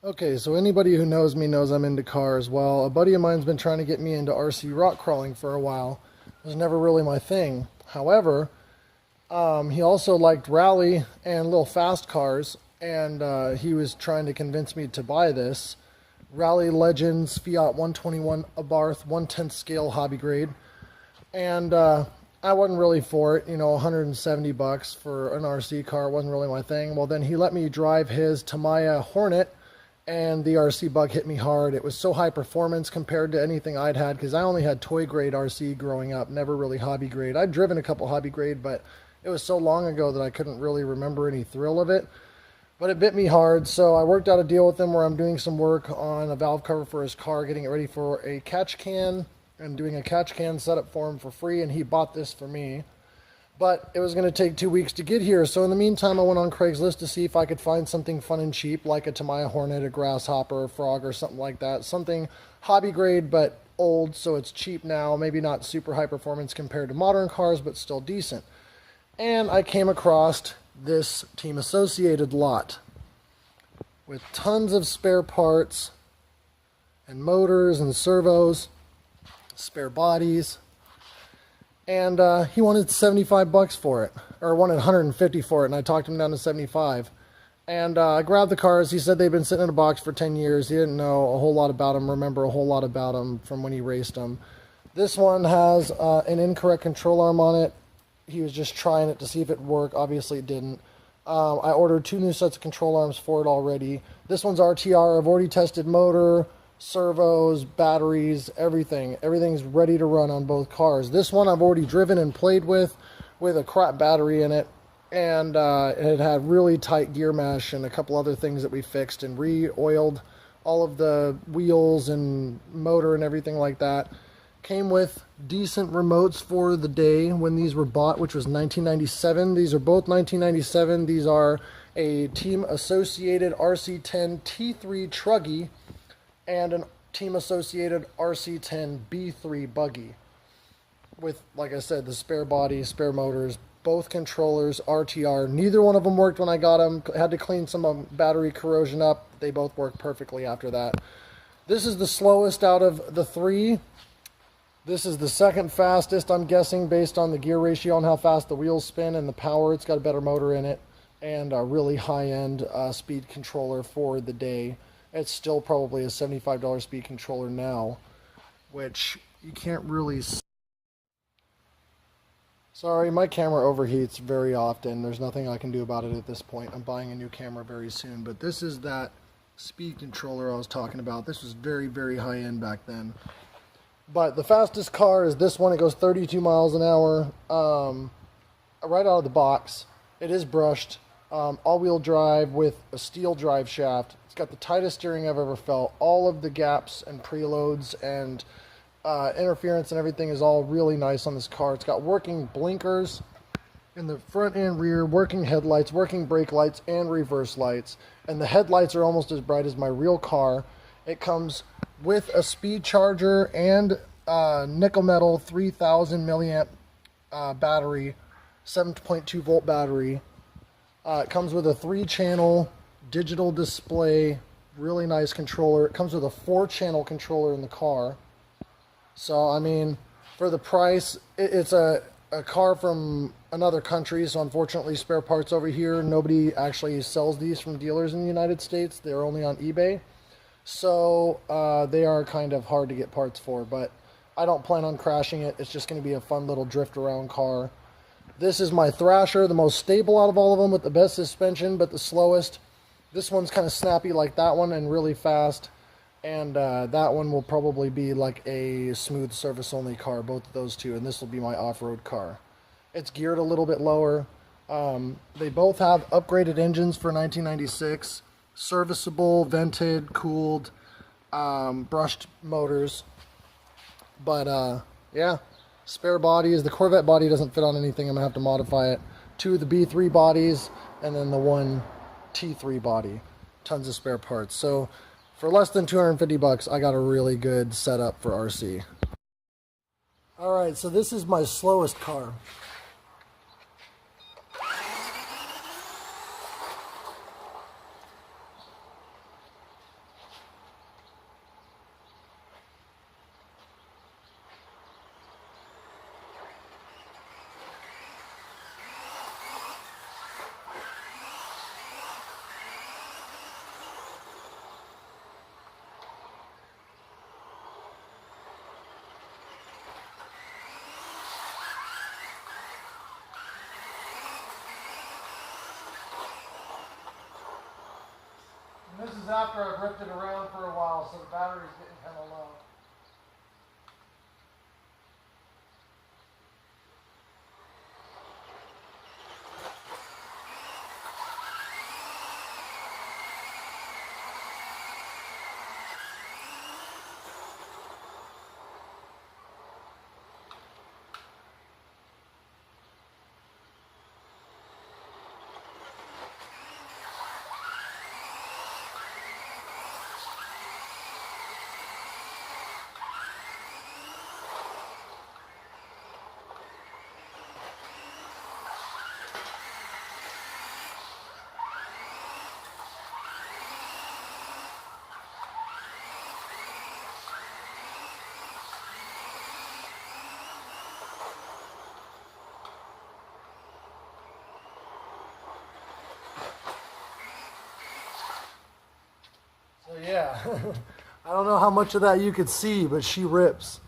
Okay, so anybody who knows me knows I'm into cars. Well, a buddy of mine's been trying to get me into RC rock crawling for a while. It was never really my thing. However, he also liked rally and little fast cars, and he was trying to convince me to buy this Rally Legends Fiat 121 Abarth 1/10 scale hobby grade. And I wasn't really for it, 170 bucks for an RC car wasn't really my thing. Well, then he let me drive his Tamiya Hornet, and the RC bug hit me hard. It was so high performance compared to anything I'd had, because I only had toy grade RC growing up, never really hobby grade. I'd driven a couple hobby grade, but it was so long ago that I couldn't really remember any thrill of it. But it bit me hard, so I worked out a deal with him where I'm doing some work on a valve cover for his car, getting it ready for a catch can, and doing a catch can setup for him for free, and he bought this for me. But it was going to take 2 weeks to get here, so in the meantime I went on Craigslist to see if I could find something fun and cheap, like a Tamiya Hornet, a Grasshopper, a Frog, or something like that. Something hobby grade, but old, so it's cheap now. Maybe not super high performance compared to modern cars, but still decent. And I came across this Team Associated lot with tons of spare parts and motors and servos, spare bodies, and he wanted 75 bucks for it, or wanted 150 for it, and I talked him down to 75. And I grabbed the cars. He said they'd been sitting in a box for 10 years. He didn't know a whole lot about them, remember a whole lot about them from when he raced them. This one has an incorrect control arm on it. He was just trying it to see if it worked. Obviously it didn't. I ordered 2 new sets of control arms for it already. This one's RTR. I've already tested motor, servos, batteries, everything. Everything's ready to run on both cars. This one I've already driven and played with a crap battery in it. And it had really tight gear mesh and a couple other things that we fixed and re-oiled all of the wheels and motor and everything like that. Came with decent remotes for the day when these were bought, which was 1997. These are both 1997. These are a Team Associated RC10 T3 Truggy and an Team Associated RC10 B3 Buggy. With, like I said, the spare body, spare motors, both controllers, RTR. Neither one of them worked when I got them. Had to clean some battery corrosion up. They both worked perfectly after that. This is the slowest out of the 3. This is the second fastest, I'm guessing, based on the gear ratio and how fast the wheels spin and the power. It's got a better motor in it and a really high-end speed controller for the day. It's still probably a $75 speed controller now, which you can't really see. Sorry, my camera overheats very often. There's nothing I can do about it at this point. I'm buying a new camera very soon, but this is that speed controller I was talking about. This was very, very high-end back then. But the fastest car is this one. It goes 32 miles an hour right out of the box. It is brushed, all-wheel drive with a steel drive shaft. It's got the tightest steering I've ever felt. All of the gaps and preloads and interference and everything is all really nice on this car. It's got working blinkers in the front and rear, working headlights, working brake lights, and reverse lights. And the headlights are almost as bright as my real car. It comes with a speed charger and nickel metal 3000 milliamp battery, 7.2 volt battery. It comes with a 3-channel digital display, really nice controller. It comes with a 4-channel controller in the car. So, I mean, for the price, it's a car from another country, so unfortunately spare parts over here. Nobody actually sells these from dealers in the United States. They're only on eBay. So they are kind of hard to get parts for, but I don't plan on crashing it. It's just going to be a fun little drift around car. This is my Thrasher, the most stable out of all of them with the best suspension, but the slowest. This one's kind of snappy like that one and really fast. And that one will probably be like a smooth service only car, both of those two. And this will be my off-road car. It's geared a little bit lower. They both have upgraded engines for 1996. Serviceable, vented, cooled, brushed motors. But yeah, spare bodies. The Corvette body doesn't fit on anything. I'm gonna have to modify it. 2 of the B3 bodies and then the 1 T3 body. Tons of spare parts. So for less than 250 bucks, I got a really good setup for RC. All right, so this is my slowest car. This is after I've ripped it around for a while, so the battery's getting kind of low. So yeah, I don't know how much of that you could see, but she rips.